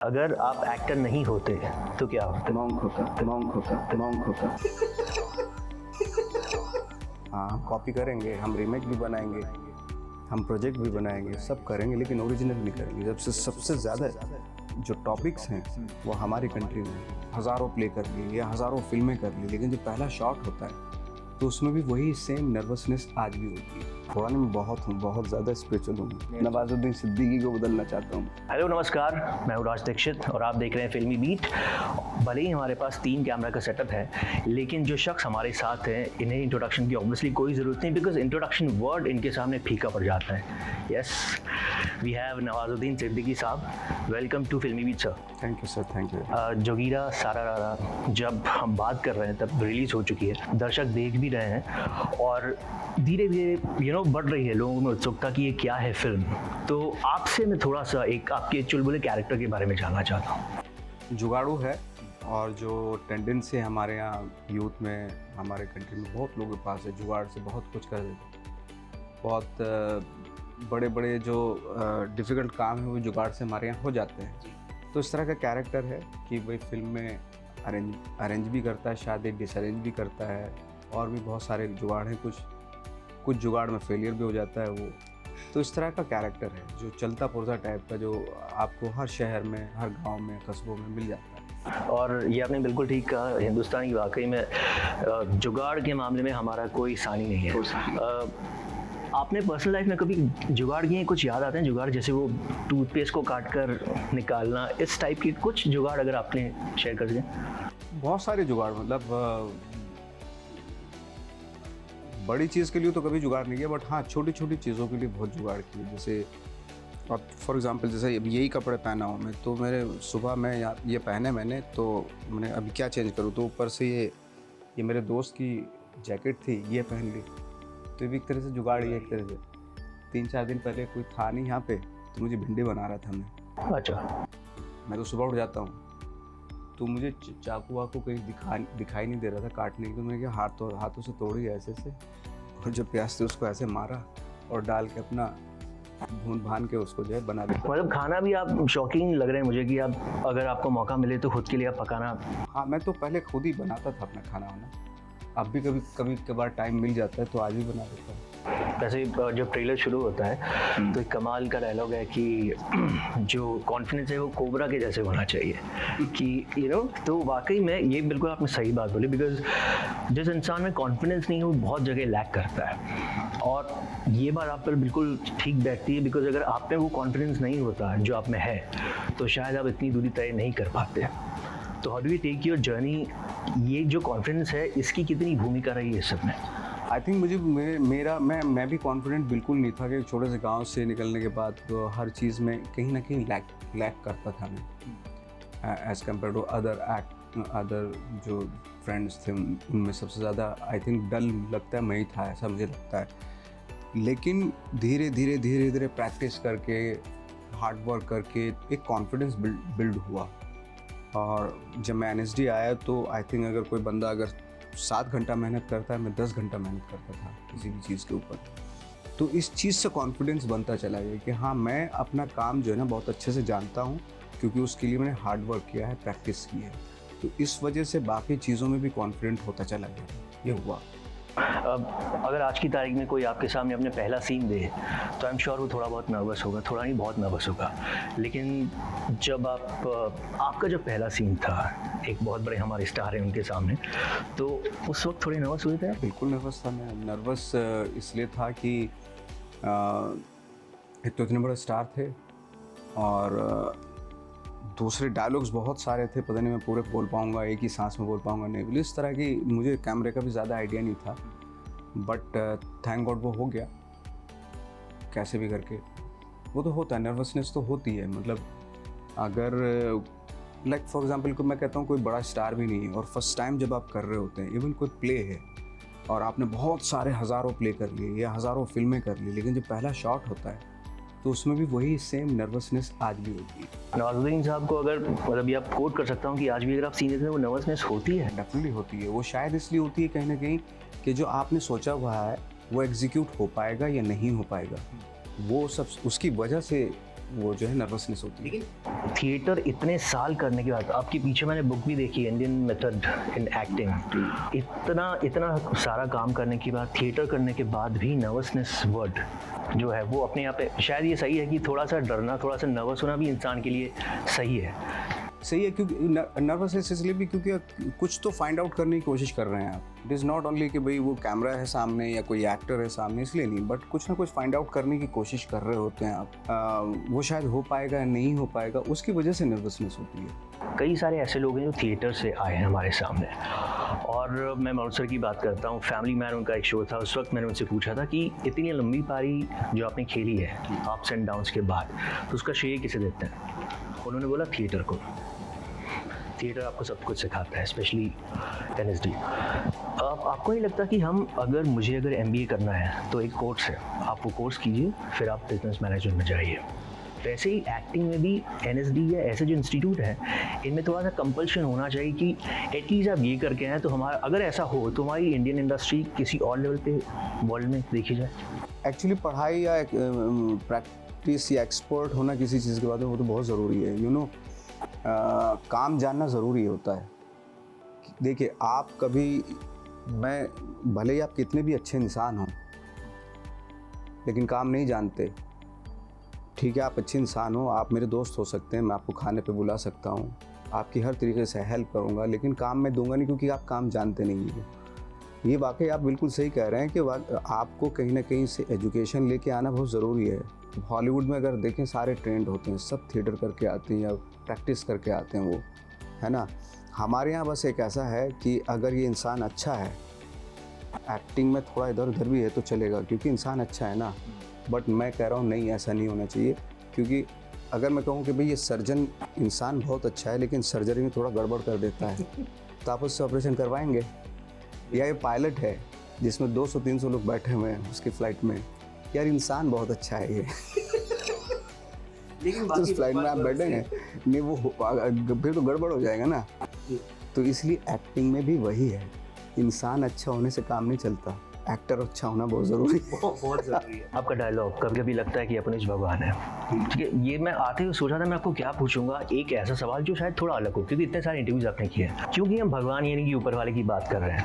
अगर आप एक्टर नहीं होते तो क्या होते? मॉन्क होता। हाँ, हम कॉपी करेंगे, हम रीमेक भी बनाएंगे, हम प्रोजेक्ट भी बनाएंगे, सब करेंगे, लेकिन ओरिजिनल नहीं करेंगे। जब से सबसे ज़्यादा जो टॉपिक्स हैं वो हमारी कंट्री में हज़ारों प्ले कर लिए या हज़ारों फिल्में कर ली, लेकिन जो पहला शॉट होता है तो उसमें भी वही सेम नर्वसनेस आज भी होती है। थोड़ा नहीं, मैं बहुत ज़्यादा स्पिरिचुअल हूँ। नवाजुद्दीन सिद्दीकी को बदलना चाहता हूँ। हेलो नमस्कार, मैं हूँ राज दीक्षित और आप देख रहे हैं फिल्मी बीट। भले ही हमारे पास 3 कैमरा का सेटअप है, लेकिन जो शख्स हमारे साथ हैं इन्हें इंट्रोडक्शन की ऑब्वियसली कोई ज़रूरत नहीं, बिकॉज इंट्रोडक्शन वर्ड इनके सामने फीका पड़ जाता है। Yes, we have Nawazuddin Siddiqui sahab. Welcome to Filmibeat sir. Thank you sir, thank you. Jogira Sararara जब हम बात कर रहे हैं तब रिलीज़ हो चुकी है, दर्शक देख भी रहे हैं और धीरे धीरे बढ़ रही है लोगों में उत्सुकता कि ये क्या है फिल्म। तो आपसे मैं थोड़ा सा एक आपके चुलबुले कैरेक्टर के बारे में जानना चाहता हूँ। जुगाड़ू है और जो टेंडेंसी है हमारे यहाँ यूथ में, हमारे कंट्री में बहुत लोगों के पास है, जुगाड़ से बहुत कुछ कर देते। बहुत बड़े बड़े जो डिफ़िकल्ट काम है वो जुगाड़ से हमारे यहाँ हो जाते हैं। तो इस तरह का कैरेक्टर है कि भाई फिल्म में अरेंज भी करता है, शायद डिसअरेंज भी करता है, और भी बहुत सारे जुगाड़ हैं। कुछ जुगाड़ में फेलियर भी हो जाता है वो। तो इस तरह का कैरेक्टर है जो चलता पुर्जा टाइप का, जो आपको हर शहर में, हर गांव में, कस्बों में मिल जाता है। और ये आपने बिल्कुल ठीक कहा, हिंदुस्तान की वाकई में जुगाड़ के मामले में हमारा कोई सानी नहीं है। आपने पर्सनल लाइफ में कभी जुगाड़ किए, कुछ याद आते हैं जुगाड़, जैसे वो टूथपेस्ट को काट कर निकालना, इस टाइप के कुछ जुगाड़ अगर आपने शेयर कर सकें? बहुत सारे जुगाड़, मतलब बड़ी चीज़ के लिए तो कभी जुगाड़ नहीं किया, बट हाँ छोटी छोटी चीज़ों के लिए बहुत जुगाड़ किए। जैसे अब फॉर एग्जांपल, जैसे अब यही कपड़े पहना हूँ मैं, तो मेरे सुबह में ये पहने मैंने, तो मैंने अभी क्या चेंज करूँ, तो ऊपर से ये मेरे दोस्त की जैकेट थी, ये पहन ली। तो ये भी एक तरह से जुगाड़ ही है, एक तरह से। 3-4 दिन पहले कोई था नहीं यहाँ पे, तो मुझे भिंडी बना रहा था मैं। अच्छा। मैं तो सुबह उठ जाता हूँ, तो मुझे चाकू वाकू कहीं दिखाई नहीं दे रहा था काटने की, तो मैंने क्या हाथों से तोड़ी ऐसे से, और जब प्याज से उसको ऐसे मारा और डाल के अपना भून भान के उसको जो है बना दिया। मतलब खाना भी आप शौकीन लग रहे हैं मुझे कि आप अगर आपको मौका मिले तो खुद के लिए आप पकाना। हाँ, मैं तो पहले खुद ही बनाता था अपना खाना वाना। अब भी कभी कभार टाइम मिल जाता है तो आज भी बना देता हूँ। वैसे जब ट्रेलर शुरू होता है तो एक कमाल का डायलॉग है कि जो कॉन्फिडेंस है वो कोबरा के जैसे होना चाहिए कि तो वाकई में ये बिल्कुल आपने सही बात बोली, बिकॉज जिस इंसान में कॉन्फिडेंस नहीं है वो बहुत जगह लैक करता है, और ये बात आप पर बिल्कुल ठीक बैठती है, बिकॉज अगर आप में वो कॉन्फिडेंस नहीं होता जो आप में है तो शायद आप इतनी दूरी तय नहीं कर पाते। तो how do you take your journey? ये जो कॉन्फिडेंस है इसकी कितनी भूमिका रही है इस सब में? आई थिंक मैं भी कॉन्फिडेंट बिल्कुल नहीं था कि छोटे से गांव से निकलने के बाद तो हर चीज़ में कहीं ना कहीं लैक करता था मैं, एज़ कम्पेयर टू अदर जो फ्रेंड्स थे उनमें सबसे ज़्यादा आई थिंक डल लगता है मैं ही था, ऐसा मुझे लगता है। लेकिन धीरे धीरे प्रैक्टिस करके, हार्ड वर्क करके एक कॉन्फिडेंस बिल्ड हुआ। और जब मैं NSD आया तो आई थिंक अगर कोई बंदा अगर 7 घंटा मेहनत करता है, मैं 10 घंटा मेहनत करता था किसी भी चीज़ के ऊपर। तो इस चीज़ से कॉन्फिडेंस बनता चला गया कि हाँ, मैं अपना काम जो है ना बहुत अच्छे से जानता हूँ, क्योंकि उसके लिए मैंने हार्ड वर्क किया है, प्रैक्टिस की है। तो इस वजह से बाकी चीज़ों में भी कॉन्फिडेंट होता चला गया, ये हुआ। अब अगर आज की तारीख में कोई आपके सामने अपने पहला सीन दे तो आई एम श्योर वो थोड़ा बहुत नर्वस होगा, थोड़ा नहीं बहुत नर्वस होगा। लेकिन जब आपका जो पहला सीन था, एक बहुत बड़े हमारे स्टार हैं उनके सामने, तो उस वक्त थोड़े नर्वस हुए थे? बिल्कुल नर्वस था मैं। नर्वस इसलिए था कि एक तो इतने बड़े स्टार थे और दूसरे डायलॉग्स बहुत सारे थे, पता नहीं मैं पूरे बोल पाऊँगा, एक ही सांस में बोल पाऊँगा नहीं, इस तरह की मुझे कैमरे का भी ज़्यादा आइडिया नहीं था। बट थैंक गॉड वो हो गया कैसे भी करके। वो तो होता है, नर्वसनेस तो होती है। मतलब अगर लाइक फॉर एग्जांपल को मैं कहता हूँ कोई बड़ा स्टार भी नहीं है और फर्स्ट टाइम जब आप कर रहे होते हैं, इवन कोई प्ले है और आपने बहुत सारे हज़ारों प्ले कर लिए या हज़ारों फिल्में कर ली, लेकिन जब पहला शॉट होता है तो उसमें भी वही सेम नर्वसनेस आज भी होती है। नवाजुद्दीन साहब को अगर मतलब ये आप कोट कर सकता हूँ कि आज भी अगर आप सीन देते हैं वो नर्वसनेस होती है? डेफिनेटली होती है। वो शायद इसलिए होती है कहीं ना कहीं कि जो आपने सोचा हुआ है वो एग्जीक्यूट हो पाएगा या नहीं हो पाएगा, वो सब उसकी वजह से वो जो है नर्वसनेस होती है। लेकिन थिएटर इतने साल करने के बाद, आपके पीछे मैंने बुक भी देखी, इंडियन मेथड इन एक्टिंग, इतना सारा काम करने के बाद, थिएटर करने के बाद भी नर्वसनेस वर्ड जो है वो अपने यहाँ पे शायद ये सही है कि थोड़ा सा डरना, थोड़ा सा नर्वस होना भी इंसान के लिए सही है। सही है, क्योंकि नर्वसनेस इसलिए भी क्योंकि कुछ तो फाइंड आउट करने की कोशिश कर रहे हैं आप। इट इज़ नॉट ओनली कि भाई वो कैमरा है सामने या कोई एक्टर है सामने, इसलिए नहीं, बट कुछ ना कुछ फाइंड आउट करने की कोशिश कर रहे होते हैं आप। वो शायद हो पाएगा या नहीं हो पाएगा, उसकी वजह से नर्वसनेस होती है। कई सारे ऐसे लोग हैं जो थिएटर से आए हैं हमारे सामने, और मैं मनोज सर की बात करता हूँ, फैमिली मैन उनका एक शो था, उस वक्त मैंने उनसे पूछा था कि इतनी लंबी पारी जो आपने खेली है अप्स एंड डाउन्स के बाद, तो उसका श्रेय किसे देते हैं? उन्होंने बोला थिएटर को। थिएटर आपको सब कुछ सिखाता है, स्पेशली NSD। आपको नहीं लगता कि मुझे अगर MBA करना है तो एक कोर्स है, आप वो कोर्स कीजिए, फिर आप बिजनेस मैनेजमेंट में जाइए। वैसे ही एक्टिंग में भी NSD या ऐसे जो इंस्टीट्यूट हैं, इनमें थोड़ा सा कंपल्शन होना चाहिए कि एटलीस्ट आप ये करके आए, तो हमारा अगर ऐसा हो तो हमारी इंडियन इंडस्ट्री किसी और लेवल पे वर्ल्ड में देखी जाए। एक्चुअली पढ़ाई या प्रैक्टिस या एक्सपर्ट होना किसी चीज़ के बाद में वो तो बहुत ज़रूरी है, यू नो। काम जानना ज़रूरी होता है। देखिए, आप कभी, मैं भले ही आप कितने भी अच्छे इंसान हों, लेकिन काम नहीं जानते, ठीक है, आप अच्छे इंसान हो, आप मेरे दोस्त हो सकते हैं, मैं आपको खाने पे बुला सकता हूँ, आपकी हर तरीके से हेल्प करूँगा, लेकिन काम मैं दूंगा नहीं, क्योंकि आप काम जानते नहीं हो। ये वाकई आप बिल्कुल सही कह रहे हैं कि आपको कहीं ना कहीं से एजुकेशन लेके आना बहुत ज़रूरी है। हॉलीवुड में अगर देखें, सारे ट्रेंड होते हैं, सब थिएटर करके आते हैं या प्रैक्टिस करके आते हैं, वो है ना। हमारे यहाँ बस एक ऐसा है कि अगर ये इंसान अच्छा है, एक्टिंग में थोड़ा इधर उधर भी है तो चलेगा, क्योंकि इंसान अच्छा है ना। बट मैं कह रहा हूँ नहीं, ऐसा नहीं होना चाहिए, क्योंकि अगर मैं कहूँ कि भाई ये सर्जन इंसान बहुत अच्छा है लेकिन सर्जरी में थोड़ा गड़बड़ कर देता है, तो आप उससे ऑपरेशन करवाएंगे? या ये पायलट है जिसमें 200-300 लोग बैठे हुए हैं उसकी फ़्लाइट में, यार इंसान बहुत अच्छा है ये लेकिन उस फ्लाइट में आप बैठेंगे नहीं, वो फिर तो गड़बड़ हो जाएगा ना। तो इसलिए एक्टिंग में भी वही है, इंसान अच्छा होने से काम नहीं चलता, एक्टर अच्छा होना बहुत ज़रूरी है। बहुत ज़रूरी है। आपका डायलॉग कभी कभी लगता है कि अपनेश भगवान है, ठीक है। ये मैं आते हुए सोचा था मैं आपको क्या पूछूंगा, एक ऐसा सवाल जो शायद थोड़ा अलग हो, क्योंकि इतने सारे इंटरव्यूज आपने किए हैं। क्योंकि हम भगवान यानी कि ऊपर वाले की बात कर रहे हैं,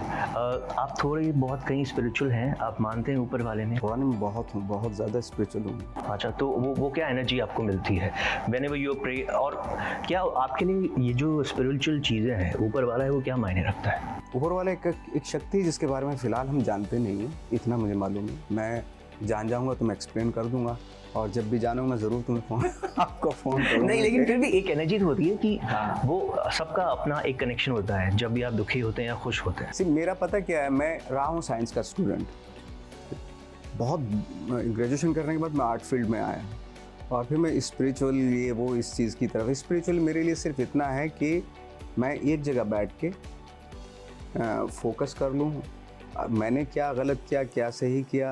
आप थोड़े बहुत कहीं स्पिरिचुअल हैं, आप मानते हैं ऊपर वाले में? थोड़ा नहीं, बहुत ज़्यादा स्पिरिचुअल हूँ। अच्छा, तो वो क्या एनर्जी आपको मिलती है व्हेनेवर यू प्रे, और क्या आपके लिए ये जो स्पिरिचुअल चीज़ें हैं, ऊपर वाला है, वो क्या मायने रखता है? ऊपर वाला एक शक्ति है जिसके बारे में फ़िलहाल हम जानते नहीं हैं, इतना मुझे मालूम है। मैं जान जाऊँगा तो मैं एक्सप्लेन कर दूँगा, और जब भी जानूँगा मैं ज़रूर तुम्हें आपको फ़ोन करूँगा। नहीं, लेकिन फिर भी एक एनर्जी तो होती है कि वो सबका अपना एक कनेक्शन होता है, जब भी आप दुखी होते हैं या खुश होते हैं। सिर्फ मेरा पता क्या है, मैं रहा हूँ साइंस का स्टूडेंट, बहुत ग्रेजुएशन करने के बाद मैं आर्ट फील्ड में आया, और फिर मैं स्पिरिचुअल ये वो इस चीज़ की तरफ। स्पिरिचुअल मेरे लिए सिर्फ इतना है कि मैं एक जगह बैठ के फोकस कर लूँ, मैंने क्या गलत किया, क्या सही किया,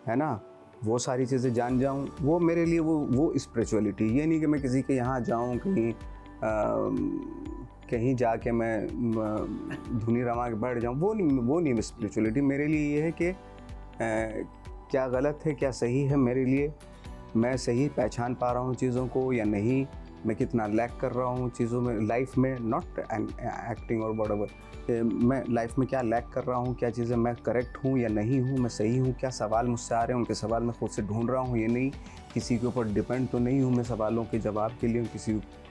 है ना, वो सारी चीज़ें जान जाऊँ, वो मेरे लिए वो स्पिरिचुअलिटी। ये नहीं कि मैं किसी के यहाँ जाऊँ, कहीं जाके मैं धुनी रमा के बैठ जाऊँ, वो नहीं स्पिरिचुअलिटी। मेरे लिए ये है कि क्या गलत है क्या सही है, मेरे लिए मैं सही पहचान पा रहा हूँ चीज़ों को या नहीं, मैं कितना लैक कर रहा हूँ चीज़ों में लाइफ में, नॉट एक्टिंग और व्हाटएवर, मैं लाइफ में क्या लैक कर रहा हूँ, क्या चीज़ें मैं करेक्ट हूँ या नहीं हूँ, मैं सही हूँ, क्या सवाल मुझसे आ रहे हैं, उनके सवाल मैं खुद से ढूंढ रहा हूँ, ये नहीं किसी के ऊपर डिपेंड तो नहीं हूँ मैं सवालों के जवाब के लिए,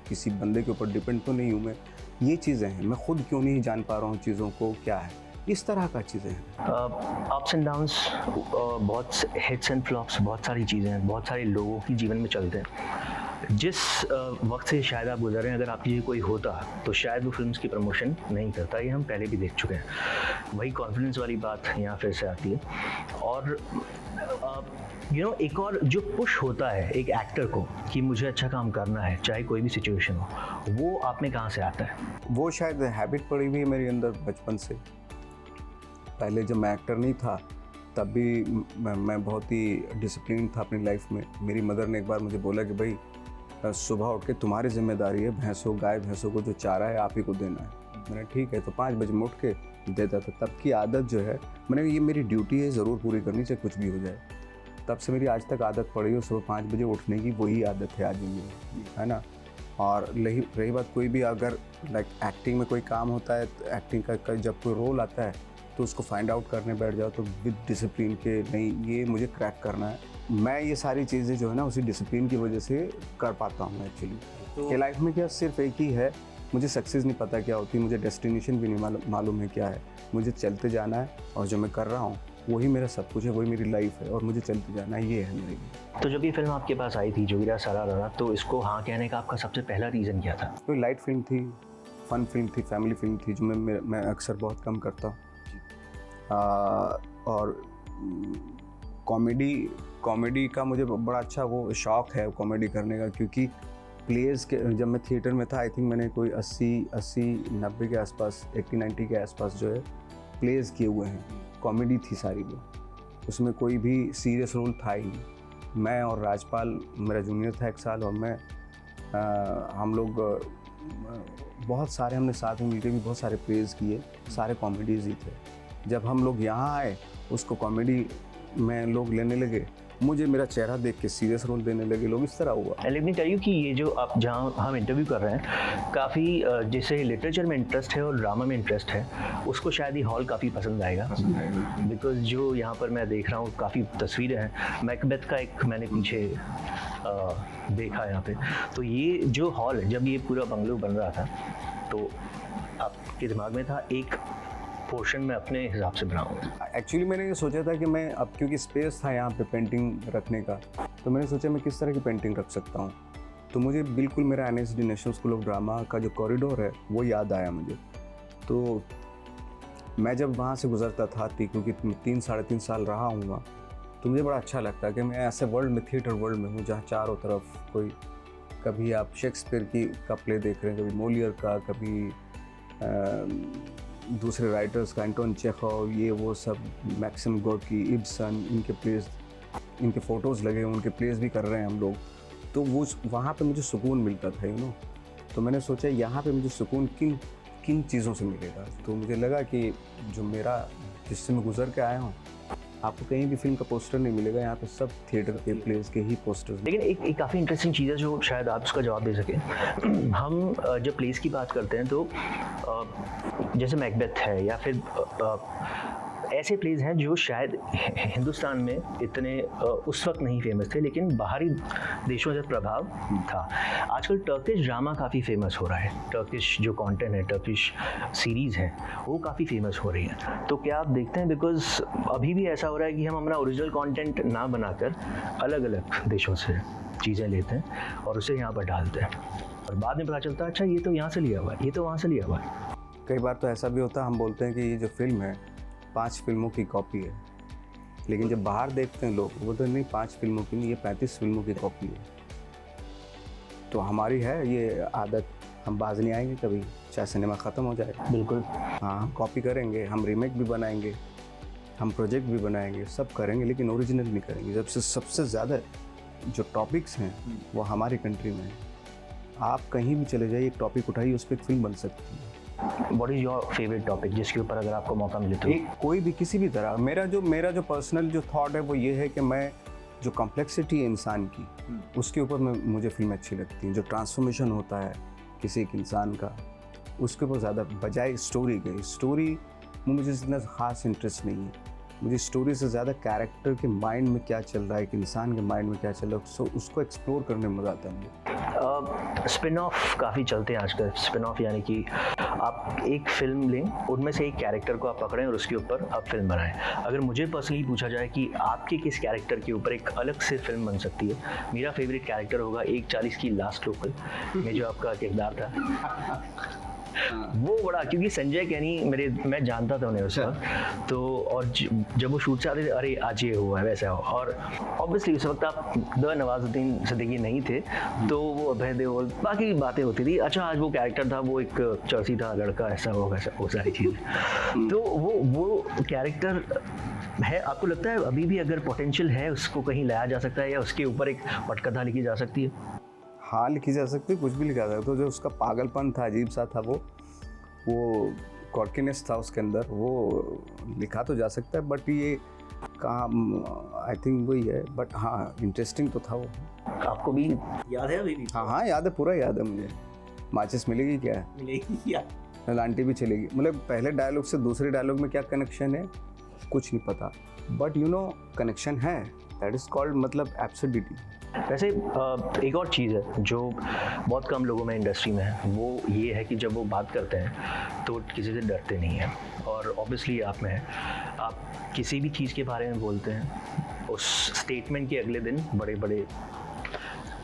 किसी बंदे के ऊपर डिपेंड तो नहीं हूँ मैं। ये चीज़ें हैं, मैं खुद क्यों नहीं जान पा रहा हूँ चीज़ों को क्या है, इस तरह का चीज़ें हैं। अप्स एंड डाउन्स, बहुत हिट्स एंड फ्लॉप्स, बहुत सारी चीज़ें हैं, बहुत सारे लोगों की जीवन में चलते हैं। जिस वक्त से शायद आप गुजर रहे हैं, अगर आपके लिए कोई होता तो शायद वो फिल्म्स की प्रमोशन नहीं करता, ये हम पहले भी देख चुके हैं। वही कॉन्फिडेंस वाली बात यहाँ फिर से आती है। और एक और जो पुश होता है एक एक्टर को कि मुझे अच्छा काम करना है चाहे कोई भी सिचुएशन हो, वो आप में कहाँ से आता है? वो शायद हैबिट पड़ी हुई है मेरे अंदर बचपन से। पहले जब मैं एक्टर नहीं था तब भी मैं बहुत ही डिसिप्लिन था अपनी लाइफ में। मेरी मदर ने एक बार मुझे बोला कि भाई सुबह उठ के तुम्हारी जिम्मेदारी है गाय भैंसों को जो चारा है आप ही को देना है। मैंने ठीक है, तो 5 बजे में उठ के देता था। तब की आदत जो है, मैंने ये मेरी ड्यूटी है, ज़रूर पूरी करनी चाहे कुछ भी हो जाए। तब से मेरी आज तक आदत पड़ी है सुबह 5 बजे उठने की, वही आदत है आज भी, है ना। और रही बात कोई भी अगर लाइक एक्टिंग में कोई काम होता है, तो एक्टिंग का जब कोई रोल आता है तो उसको फाइंड आउट करने बैठ जाओ तो विद डिसिप्लिन के, नहीं ये मुझे क्रैक करना है। मैं ये सारी चीज़ें जो है ना उसी डिसिप्लिन की वजह से कर पाता हूँ एक्चुअली। तो लाइफ में क्या सिर्फ एक ही है, मुझे सक्सेस नहीं पता क्या होती, मुझे डेस्टिनेशन भी नहीं मालूम है क्या है, मुझे चलते जाना है और जो मैं कर रहा हूँ वही मेरा सब कुछ है, वही मेरी लाइफ है और मुझे चलते जाना है, ये है मेरे लिए। तो जब ये फिल्म आपके पास आई थी जोगिरा सरारा, तो इसको हाँ कहने का आपका सबसे पहला रीज़न क्या था? कोई लाइट फिल्म थी, फन फिल्म थी, फैमिली फिल्म थी, जो मैं अक्सर बहुत कम करता हूँ। और कॉमेडी का मुझे बड़ा अच्छा वो शौक़ है कॉमेडी करने का, क्योंकि प्लेस के जब मैं थिएटर में था आई थिंक मैंने कोई 80-90 के आसपास, 80-90 के आसपास जो है प्लेस किए हुए हैं, कॉमेडी थी सारी वो, उसमें कोई भी सीरियस रोल था ही नहीं। मैं और राजपाल मेरा जूनियर था 1 साल, और मैं हम लोग बहुत सारे हमने साथ में मिलकर भी बहुत सारे प्लेस किए, सारे कॉमेडीज़ ही थे। जब हम लोग यहाँ आए उसको कॉमेडी में लोग लेने लगे, मुझे मेरा चेहरा देख के सीरियस रोल देने लगे लोग, इस तरह हुआ। लेट मी टेल यू कि ये जो आप जहाँ हम इंटरव्यू कर रहे हैं, काफ़ी जैसे लिटरेचर में इंटरेस्ट है और ड्रामा में इंटरेस्ट है, उसको शायद ये हॉल काफ़ी पसंद आएगा, बिकॉज जो यहाँ पर मैं देख रहा हूँ काफ़ी तस्वीरें हैं। मैकबेथ का एक मैंने पीछे देखा यहाँ पे, तो ये जो हॉल है, जब ये पूरा बंगलो बन रहा था तो आपके दिमाग में था एक पोर्शन में अपने हिसाब से बनाऊंगा? एक्चुअली मैंने ये सोचा था कि मैं अब क्योंकि स्पेस था यहाँ पे पेंटिंग रखने का, तो मैंने सोचा मैं किस तरह की पेंटिंग रख सकता हूँ। तो मुझे बिल्कुल मेरा NSD national school of drama का जो कॉरिडोर है वो याद आया मुझे। तो मैं जब वहाँ से गुजरता था, क्योंकि 3-3.5 साल रहा हूँ वहाँ, तो मुझे बड़ा अच्छा लगता है कि मैं ऐसे वर्ल्ड में, थिएटर वर्ल्ड में हूँ जहाँ चारों तरफ कोई, कभी आप शेक्सपियर का प्ले देख रहे हैं, कभी मोलियर का, कभी दूसरे राइटर्स का, एंटोन चेखव, ये वो सब, मैक्सिम गोर्की, इब्सन, इनके प्लेस, इनके फ़ोटोज़ लगे हैं, उनके प्लेस भी कर रहे हैं हम लोग। तो वो वहाँ पे मुझे सुकून मिलता था, यू नो। तो मैंने सोचा यहाँ पे मुझे सुकून किन चीज़ों से मिलेगा। तो मुझे लगा कि जो मेरा, जिससे मैं गुजर के आया हूँ, आपको कहीं भी फिल्म का पोस्टर नहीं मिलेगा, यहाँ पे सब थिएटर के प्लेस के ही पोस्टर। लेकिन एक काफ़ी इंटरेस्टिंग चीज़ है जो शायद आप उसका जवाब दे सकें। हम जब प्लेस की बात करते हैं तो जैसे मैकबेथ है या फिर ऐसे प्लेस हैं जो शायद हिंदुस्तान में इतने उस वक्त नहीं फेमस थे, लेकिन बाहरी देशों से प्रभाव था। आजकल टर्किश ड्रामा काफ़ी फेमस हो रहा है, टर्किश जो कंटेंट है, टर्किश सीरीज़ हैं, वो काफ़ी फेमस हो रही हैं। तो क्या आप देखते हैं, बिकॉज अभी भी ऐसा हो रहा है कि हम अपना ओरिजिनल कंटेंट ना बनाकर अलग अलग देशों से चीज़ें लेते हैं और उसे यहाँ पर डालते हैं, और बाद में पता चलता है अच्छा ये तो यहाँ से लिया हुआ है, ये तो वहाँ से लिया हुआ है। कई बार तो ऐसा भी होता है, हम बोलते हैं कि ये जो फिल्म है 5 फिल्मों की कॉपी है, लेकिन जब बाहर देखते हैं लोग वो बोलते हैं नहीं 5 फिल्मों की नहीं, ये 35 फिल्मों की कॉपी है। तो हमारी है ये आदत, हम बाज नहीं आएंगे कभी, चाहे सिनेमा ख़त्म हो जाए। बिल्कुल, हाँ, हम कॉपी करेंगे, हम रीमेक भी बनाएंगे, हम प्रोजेक्ट भी बनाएंगे, सब करेंगे, लेकिन ओरिजिनल नहीं करेंगे। जब से सबसे ज़्यादा जो टॉपिक्स हैं वो हमारी कंट्री में है। आप कहीं भी चले जाइए, एक टॉपिक उठाइए, उस पर एक फिल्म बन सकती है। What is your favourite topic जिसके ऊपर अगर आपको मौका मिले तो? कोई भी, किसी भी तरह। मेरा जो पर्सनल जो थॉट है वो ये है कि मैं जो कॉम्प्लेक्सिटी है इंसान की, उसके ऊपर मुझे फिल्म अच्छी लगती है। जो ट्रांसफॉर्मेशन होता है किसी एक इंसान का, उसके ऊपर ज़्यादा, बजाय स्टोरी के। स्टोरी में मुझे इतना ख़ास इंटरेस्ट नहीं है। मुझे स्टोरी से ज़्यादा कैरेक्टर के माइंड में क्या चल रहा है, एक इंसान के माइंड में क्या चल रहा है, उसको एक्सप्लोर करने में मज़ा आता है मुझे। स्पिन ऑफ काफ़ी चलते हैं आजकल। स्पिन ऑफ यानी कि आप एक फिल्म लें, उनमें से एक कैरेक्टर को आप पकड़ें और उसके ऊपर आप फिल्म बनाएं। अगर मुझे पर्सनली पूछा जाए कि आपके किस कैरेक्टर के ऊपर एक अलग से फिल्म बन सकती है, मेरा फेवरेट कैरेक्टर होगा 140 की लास्ट लोकल में जो आपका किरदार था। वो बड़ा, क्योंकि संजय कैनी मैं जानता था उन्हें उस वक्त, तो और जब वो शूट से आते थे, अरे आज ये हुआ है वैसा हो, और ऑब्वियसली उस वक्त आप द नवाजुद्दीन सिद्दीकी नहीं थे, तो वो अभय देओल, बाकी बातें होती थी। अच्छा आज वो कैरेक्टर था, वो एक चर्सी था लड़का, ऐसा हो वैसा, वो सारी चीज़ें। तो वो कैरेक्टर है, आपको लगता है अभी भी अगर पोटेंशियल है उसको कहीं लाया जा सकता है, या उसके ऊपर एक पटकथा लिखी जा सकती है? हाँ, लिखी जा सकती है, कुछ भी लिखा जा सकता है। तो जो उसका पागलपन था, अजीब सा था, वो कॉर्कीनेस था उसके अंदर, वो लिखा तो जा सकता है। बट ये काम आई थिंक वही है, बट हाँ इंटरेस्टिंग तो था वो। आपको भी याद है अभी भी? हाँ हाँ याद है, पूरा याद है मुझे। माचिस मिलेगी क्या है, मिलेगी या लांटी भी चलेगी, मतलब पहले डायलॉग से दूसरे डायलॉग में क्या कनेक्शन है कुछ नहीं पता, बट यू नो कनेक्शन है, दैट इज कॉल्ड मतलब एब्सर्डिटी। वैसे एक और चीज़ है जो बहुत कम लोगों में इंडस्ट्री में है, वो ये है कि जब वो बात करते हैं तो किसी से डरते नहीं हैं। और ऑब्वियसली आप में है, आप किसी भी चीज़ के बारे में बोलते हैं, उस स्टेटमेंट के अगले दिन बड़े बड़े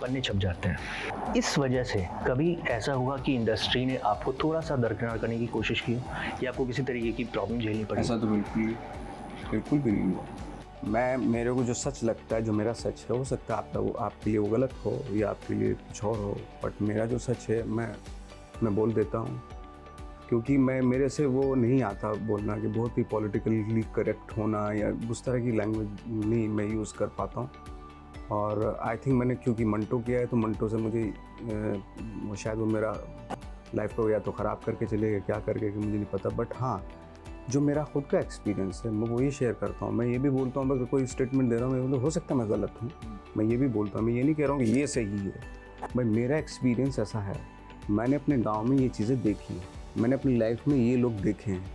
पन्ने छप जाते हैं। इस वजह से कभी ऐसा हुआ कि इंडस्ट्री ने आपको थोड़ा सा दरकिनार करने की कोशिश की या आपको किसी तरीके की प्रॉब्लम झेलनी पड़ी? ऐसा तो बिल्कुल भी नहीं हुआ। मेरे को जो सच लगता है, जो मेरा सच है, हो सकता है आपके लिए वो गलत हो या आपके लिए कुछ और हो, बट मेरा जो सच है मैं बोल देता हूँ, क्योंकि मेरे से वो नहीं आता बोलना कि बहुत ही पॉलिटिकली करेक्ट होना या उस तरह की लैंग्वेज नहीं मैं यूज़ कर पाता हूँ। और आई थिंक मैंने क्योंकि मंटो किया है तो मंटो से मुझे वो शायद वो मेरा लाइफ को या तो ख़राब करके चलेगा क्या करके कि मुझे नहीं पता, बट हाँ जो मेरा खुद का एक्सपीरियंस है मैं वही शेयर करता हूँ। मैं ये भी बोलता हूँ अगर कोई स्टेटमेंट दे रहा हूँ मैं बोलूँ हो सकता है मैं गलत हूँ, मैं ये भी बोलता हूँ, मैं ये नहीं कह रहा हूँ कि ये सही है, भाई मेरा एक्सपीरियंस ऐसा है, मैंने अपने गाँव में ये चीज़ें देखी हैं, मैंने अपनी लाइफ में ये लोग देखे हैं,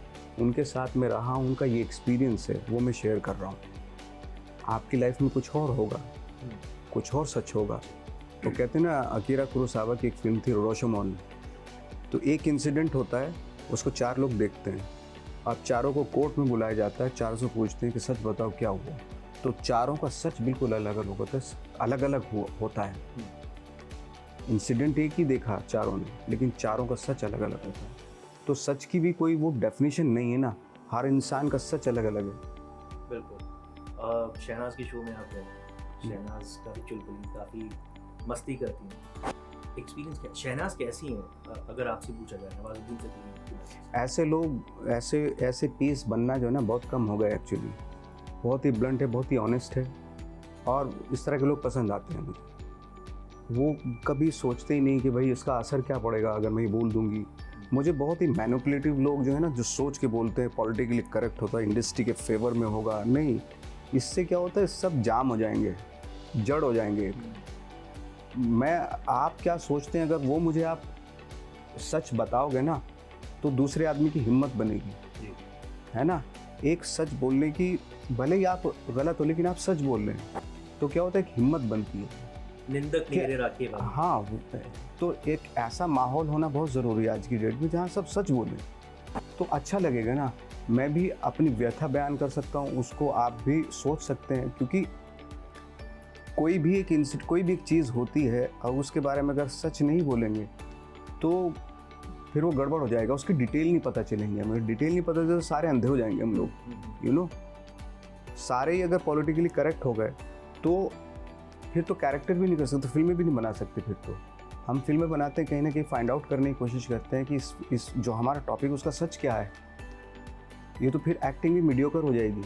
उनके साथ मैं रहा हूँ, उनका ये एक्सपीरियंस है वो मैं शेयर कर रहा हूँ। आपकी लाइफ में कुछ और होगा, कुछ और सच होगा। तो कहते हैं ना, अकीरा कुरोसावा की एक फिल्म थी रोशोमोन, तो एक इंसिडेंट होता है उसको 4 लोग देखते हैं, आप चारों को कोर्ट में बुलाया जाता है, चारों से पूछते हैं कि सच बताओ क्या हुआ, तो चारों का सच बिल्कुल अलग अलग होता है, अलग अलग होता है। इंसिडेंट एक ही देखा चारों ने, लेकिन चारों का सच अलग अलग होता है। तो सच की भी कोई वो डेफिनेशन नहीं है ना, हर इंसान का सच अलग अलग है। बिल्कुल। शहनाज के शो में आप हैं, शहनाज काफ़ी चुलबुली, काफ़ी मस्ती करती हैं, एक्सपीरियंस क्या, शहनाज कैसी हैं अगर आपसे पूछा जाए? नवाजुद्दीन सिद्दीकी ऐसे लोग ऐसे पीस बनना जो है ना बहुत कम हो गया एक्चुअली, बहुत ही ब्लंट है, बहुत ही ऑनेस्ट है, और इस तरह के लोग पसंद आते हैं मुझे। वो कभी सोचते ही नहीं कि भाई इसका असर क्या पड़ेगा अगर मैं ये बोल दूंगी। मुझे बहुत ही मैनिपुलेटिव लोग जो है ना, जो सोच के बोलते हैं पॉलिटिकली करेक्ट होता है, इंडस्ट्री के फेवर में होगा, नहीं, इससे क्या होता है सब जाम हो जाएंगे, जड़ हो जाएंगे। मैं आप क्या सोचते हैं अगर वो मुझे आप सच बताओगे ना तो दूसरे आदमी की हिम्मत बनेगी, है ना। एक सच बोलने की, भले ही आप गलत हो लेकिन आप सच बोल रहे हैं तो क्या होता है, एक हिम्मत बनती है। निंदक मेरे राखे वाला। हाँ, तो एक ऐसा माहौल होना बहुत ज़रूरी है आज की डेट में जहाँ सब सच बोलें, तो अच्छा लगेगा ना। मैं भी अपनी व्यथा बयान कर सकता हूँ, उसको आप भी सोच सकते हैं, क्योंकि कोई भी एक चीज़ होती है और उसके बारे में अगर सच नहीं बोलेंगे तो फिर वो गड़बड़ हो जाएगा, उसकी डिटेल नहीं पता चलेंगे हमें, डिटेल नहीं पता चले तो सारे अंधे हो जाएंगे हम लोग, यू नो। सारे ही अगर पॉलिटिकली करेक्ट हो गए तो फिर तो कैरेक्टर भी नहीं कर सकते, फिल्में भी नहीं बना सकते। फिर तो हम फिल्में बनाते हैं कहीं ना कहीं फाइंड आउट करने की कोशिश करते हैं कि इस जो हमारा टॉपिक उसका सच क्या है। ये तो फिर एक्टिंग भी मीडियोकर हो जाएगी,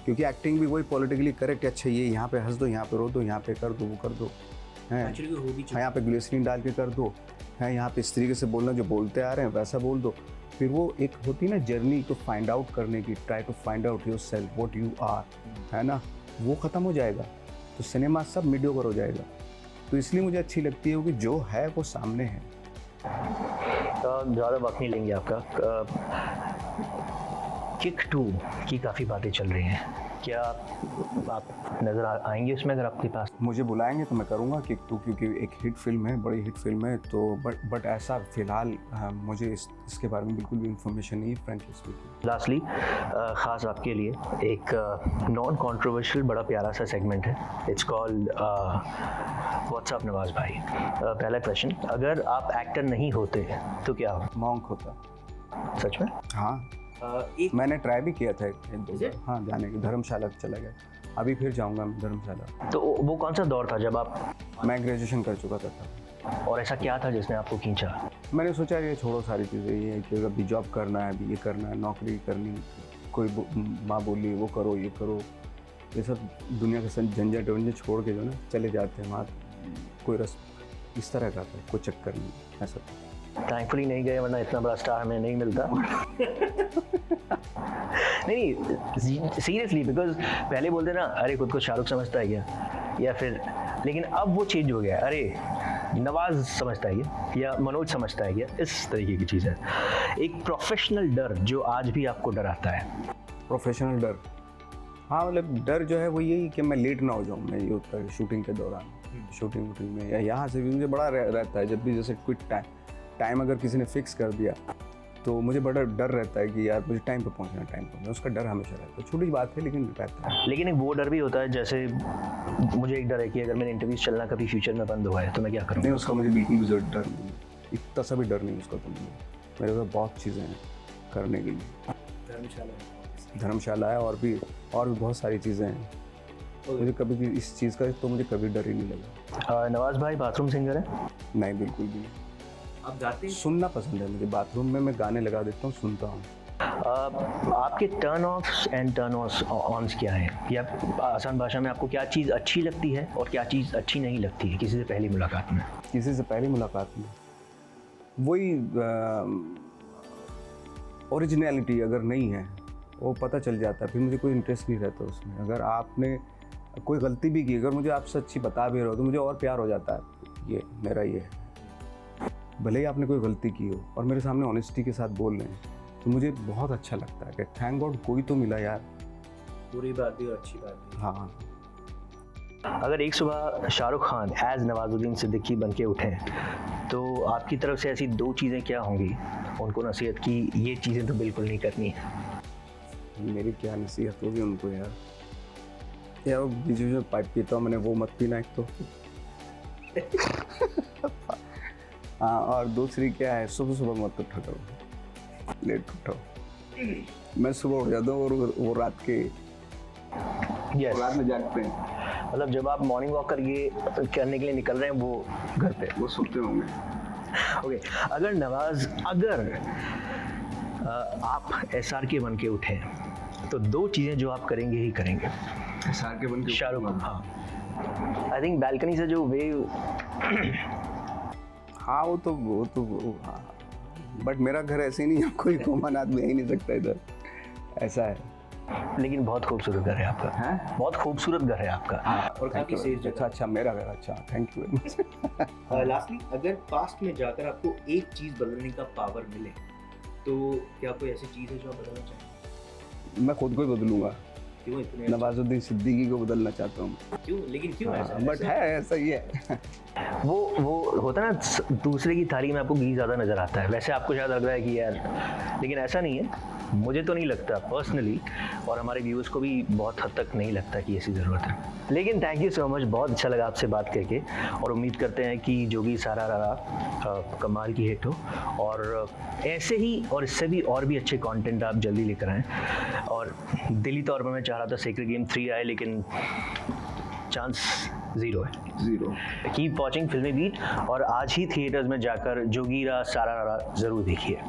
क्योंकि एक्टिंग भी वही पॉलिटिकली करेक्ट, अच्छा ये यहाँ पे हंस दो, यहाँ पे रो दो, यहाँ पे कर दो, वो कर दो, हैं यहाँ पे ग्लिसरीन डाल के कर दो, हैं यहाँ पे इस तरीके से बोलना जो बोलते आ रहे हैं वैसा बोल दो। फिर वो एक होती है ना जर्नी को फाइंड आउट करने की, try to find out yourself what you are, है ना, वो ख़त्म हो जाएगा तो सिनेमा सब मीडियोकर हो जाएगा। तो इसलिए मुझे अच्छी लगती है कि जो है वो सामने है। ज़्यादा वक्त नहीं लेंगे आपका। किक 2 की काफ़ी बातें चल रही हैं, क्या आप नज़र आएंगे इसमें अगर आपके पास? मुझे बुलाएंगे तो मैं करूँगा किक 2, क्योंकि एक हिट फिल्म है, बड़ी हिट फिल्म है। तो बट ऐसा फ़िलहाल मुझे इसके बारे में बिल्कुल भी इंफॉर्मेशन नहीं है, फ्रेंकली स्पीकिंग। लास्टली ख़ास आपके लिए एक नॉन कॉन्ट्रोवर्शियल बड़ा प्यारा सा सेगमेंट है, इट्स कॉल्ड व्हाट्सअप नवाज भाई। पहला क्वेश्चन, अगर आप एक्टर नहीं होते तो क्या हो? मॉन्क होता। सच में? हाँ, मैंने ट्राई भी किया था एक दो बार, हाँ, जाने की, धर्मशाला चला गया, अभी फिर जाऊंगा मैं धर्मशाला। तो वो कौन सा दौर था जब आप? मैं ग्रेजुएशन कर चुका था तब। और ऐसा क्या था जिसने आपको खींचा? मैंने सोचा ये छोड़ो सारी चीज़ें, ये है कि अभी जॉब करना है, अभी ये करना है, नौकरी करनी, कोई माँ बोली वो करो, ये करो, ये सब दुनिया का झंझट वंझट छोड़ के जो ना चले जाते हैं वहाँ, कोई रस इस तरह का था, कोई चक्कर नहीं ऐसा था। थैंकफुली नहीं गए, वरना इतना बड़ा स्टार हमें नहीं मिलता। नहीं सीरियसली, बिकॉज पहले बोलते ना अरे खुद को शाहरुख समझता है क्या, या फिर, लेकिन अब वो चेंज हो गया, अरे नवाज समझता है क्या, या मनोज समझता है क्या, इस तरीके की चीज़ है। एक प्रोफेशनल डर जो आज भी आपको डराता है। प्रोफेशनल डर, हाँ मतलब डर जो है वो यही कि मैं लेट ना हो जाऊँ, मैं ये होता है शूटिंग के दौरान, शूटिंग वूटिंग में, या यहाँ से भी मुझे बड़ा रहता है जब भी, जैसे क्विट टाइम अगर किसी ने फिक्स कर दिया तो मुझे बड़ा डर रहता है कि यार मुझे टाइम पे पहुंचना, उसका डर हमेशा रहता है। छोटी बात है लेकिन रहता है। लेकिन एक वो डर भी होता है, जैसे मुझे एक डर है कि अगर मेरे इंटरव्यूज चलना कभी फ्यूचर में बंद हुआ है तो मैं क्या करूँगा। नहीं, उसका मुझे बिल्कुल भी डर नहीं है, इतना सा भी डर नहीं उसका। तो मेरे पास बहुत चीज़ें हैं करने के लिए, धर्मशाला है और भी बहुत सारी चीज़ें हैं। मुझे कभी भी इस चीज़ का तो मुझे कभी डर ही नहीं लगा। नवाज भाई बाथरूम सिंगर है? नहीं, बिल्कुल भी। आप गाते हैं? सुनना पसंद है मुझे, बाथरूम में मैं गाने लगा देता हूँ, सुनता हूँ। आपके टर्न ऑफ्स एंड टर्न ऑन्स क्या हैं, या आसान भाषा में आपको क्या चीज़ अच्छी लगती है और क्या चीज़ अच्छी नहीं लगती है किसी से पहली मुलाकात में? किसी से पहली मुलाकात में वही ओरिजिनलिटी अगर नहीं है वो पता चल जाता है, फिर मुझे कोई इंटरेस्ट नहीं रहता उसमें। अगर आपने कोई गलती भी की, अगर मुझे आप सच्ची बता भी रहे हो तो मुझे और प्यार हो जाता है। ये मेरा ये है, भले ही आपने कोई गलती की हो और मेरे सामने ऑनेस्टी के साथ बोल रहे हैं तो मुझे बहुत अच्छा लगता है कि थैंक गॉड कोई तो मिला यार। बुरी बात भी और अच्छी बात भी। हाँ, अगर एक सुबह शाहरुख खान एज नवाजुद्दीन सिद्दीकी बन के उठें तो आपकी तरफ से ऐसी 2 चीज़ें क्या होंगी उनको नसीहत की, ये चीज़ें तो बिल्कुल नहीं करनी है? मेरी क्या नसीहत होगी उनको यार वो बीच में पाइप पीता हूँ मैंने, वो मत पीना एक तो। हाँ, और दूसरी क्या है, सुबह सुबह मत उठा करो, लेट उठो। मैं सुबह उठ जाता हूँ और वो रात के रात में जागते हैं। मतलब जब आप मॉर्निंग वॉक करने के लिए निकल रहे हैं वो घर पे, वो सोते होंगे। ओके, अगर आप SRK बन के उठे तो 2 चीज़ें जो आप करेंगे ही करेंगे। SRK बन के शाहरुख, हाँ, आई थिंक बैल्कनी से जो वेव। हाँ वो तो हाँ, बट मेरा घर ऐसे नहीं है, कोई कॉमन आदमी ही नहीं सकता इधर, ऐसा है। लेकिन बहुत खूबसूरत घर है आपका। हैं? बहुत खूबसूरत घर है आपका। और काफी सेफ जगह। अच्छा, मेरा घर, अच्छा, thank you very much. Lastly, अगर पास्ट में जाकर आपको एक चीज बदलने का पावर मिले तो क्या कोई ऐसी चीज है जो आप बदलना चाहेंगे? मैं खुद को ही बदलूंगा, क्यों इतने नवाजुद्दीन सिद्दीकी को बदलना चाहता हूँ। क्यों, लेकिन क्यों ऐसा? बट है ऐसा ही है। वो होता है ना, दूसरे की थाली में आपको घी ज़्यादा नज़र आता है। वैसे आपको शायद लग रहा है कि यार, लेकिन ऐसा नहीं है। मुझे तो नहीं लगता पर्सनली, और हमारे व्यूअर्स को भी बहुत हद तक नहीं लगता कि ऐसी ज़रूरत है। लेकिन थैंक यू सो मच, बहुत अच्छा लगा आपसे बात करके, और उम्मीद करते हैं कि जोगी सारा रारा कमाल की हिट हो, और ऐसे ही और इससे भी और भी अच्छे कंटेंट आप जल्दी लेकर आएँ। और दिली तौर पर मैं चाह रहा था सेक्रेट गेम 3 आए, लेकिन चांस 0 है। कीप वॉचिंग फिल्मी बीट, और आज ही थिएटर्स में जाकर जोगीरा सारा रारा ज़रूर देखिए।